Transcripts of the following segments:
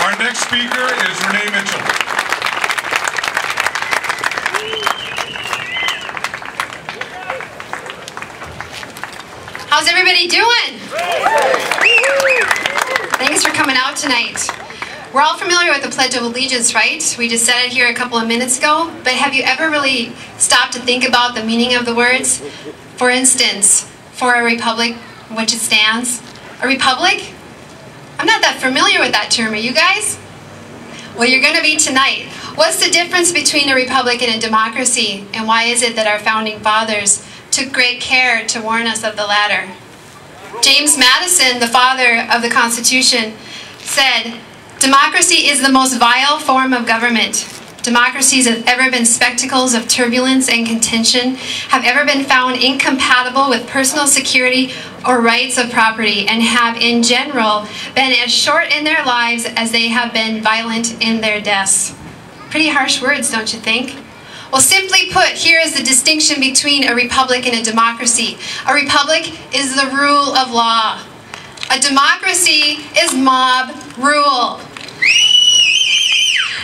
Our next speaker is Renee Mitchell. How's everybody doing? Thanks for coming out tonight. We're all familiar with the Pledge of Allegiance, right? We just said it here a couple of minutes ago, but have you ever really stopped to think about the meaning of the words? For instance, for a republic, which it stands. A republic? I'm not that familiar with that term, are you guys? Well, you're going to be tonight. What's the difference between a republic and a democracy, and why is it that our founding fathers took great care to warn us of the latter? James Madison, the father of the Constitution, said, "Democracy is the most vile form of government. Democracies have ever been spectacles of turbulence and contention, have ever been found incompatible with personal security or rights of property, and have in general been as short in their lives as they have been violent in their deaths." Pretty harsh words, don't you think? Well, simply put, here is the distinction between a republic and a democracy. A republic is the rule of law. A democracy is mob rule.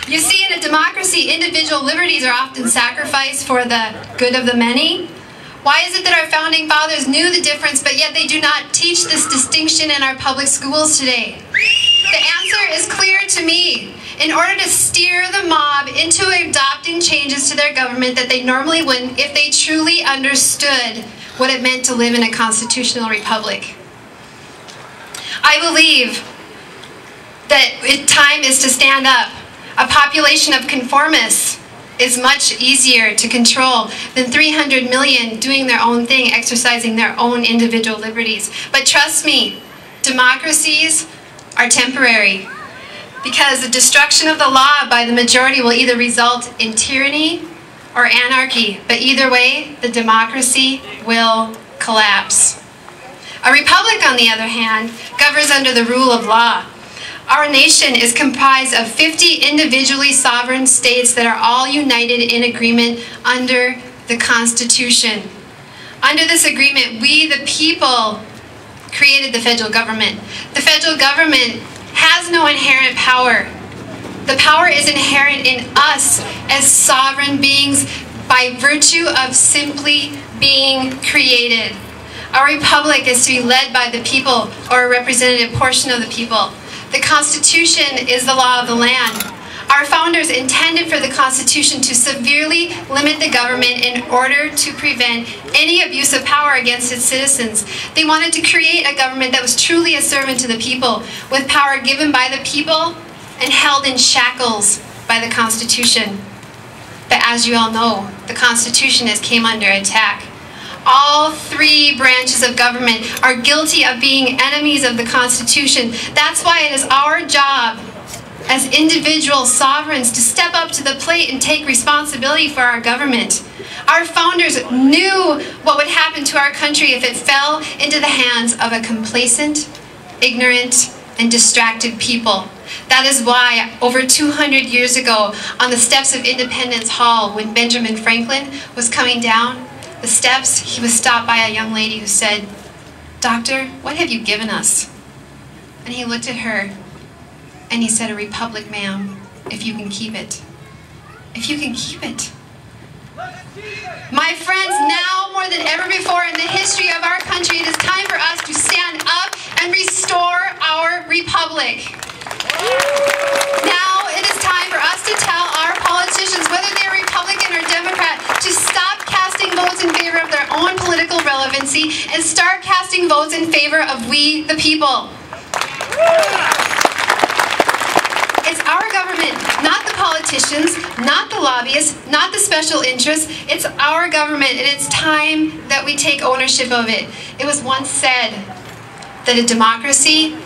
You see, in a democracy, individual liberties are often sacrificed for the good of the many. Why is it that our founding fathers knew the difference, but yet they do not teach this distinction in our public schools today? The answer is clear to me. In order to steer the mob into adopting changes to their government that they normally wouldn't if they truly understood what it meant to live in a constitutional republic. I believe that time is to stand up. A population of conformists is much easier to control than 300 million doing their own thing, exercising their own individual liberties. But trust me, democracies are temporary, because the destruction of the law by the majority will either result in tyranny or anarchy. But either way, the democracy will collapse. A republic, on the other hand, governs under the rule of law. Our nation is comprised of 50 individually sovereign states that are all united in agreement under the Constitution. Under this agreement, we, the people, created the federal government. The federal government has no inherent power. The power is inherent in us as sovereign beings by virtue of simply being created. Our republic is to be led by the people, or a representative portion of the people. The Constitution is the law of the land. Our founders intended for the Constitution to severely limit the government in order to prevent any abuse of power against its citizens. They wanted to create a government that was truly a servant to the people, with power given by the people and held in shackles by the Constitution. But as you all know, the Constitution has came under attack. All three branches of government are guilty of being enemies of the Constitution. That's why it is our job as individual sovereigns to step up to the plate and take responsibility for our government. Our founders knew what would happen to our country if it fell into the hands of a complacent, ignorant, and distracted people. That is why over 200 years ago, on the steps of Independence Hall, when Benjamin Franklin was coming down the steps, he was stopped by a young lady who said, "Doctor, what have you given us?" And he looked at her and he said, "A republic, ma'am, if you can keep it. If you can keep it." My friends, now more than ever before in the history of our country, it is time for us to stand up and restore our republic. Now it is time for us to tell our politicians, whether they're Republican or Democrat, to stop casting votes in favor of their own political relevancy and start casting votes in favor of we, the people. It's our government, not the politicians, not the lobbyists, not the special interests. It's our government, and it's time that we take ownership of it. It was once said that a democracy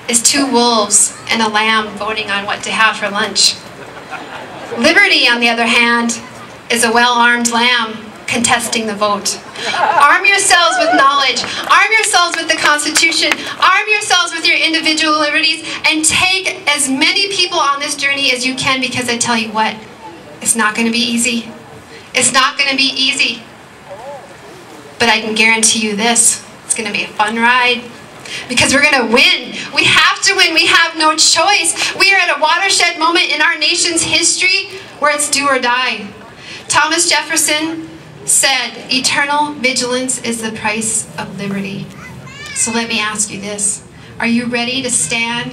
is two wolves and a lamb voting on what to have for lunch. Liberty, on the other hand, is a well-armed lamb contesting the vote. Arm yourselves with knowledge. Arm yourselves with the Constitution. Arm yourselves with your individual liberties, and take as many people on this journey as you can, because I tell you what, it's not going to be easy. It's not going to be easy. But I can guarantee you this, it's going to be a fun ride. because we're going to win. We have to win. We have no choice. We are at a watershed moment in our nation's history where it's do or die. Thomas Jefferson said, eternal vigilance is the price of liberty. So let me ask you this. Are you ready to stand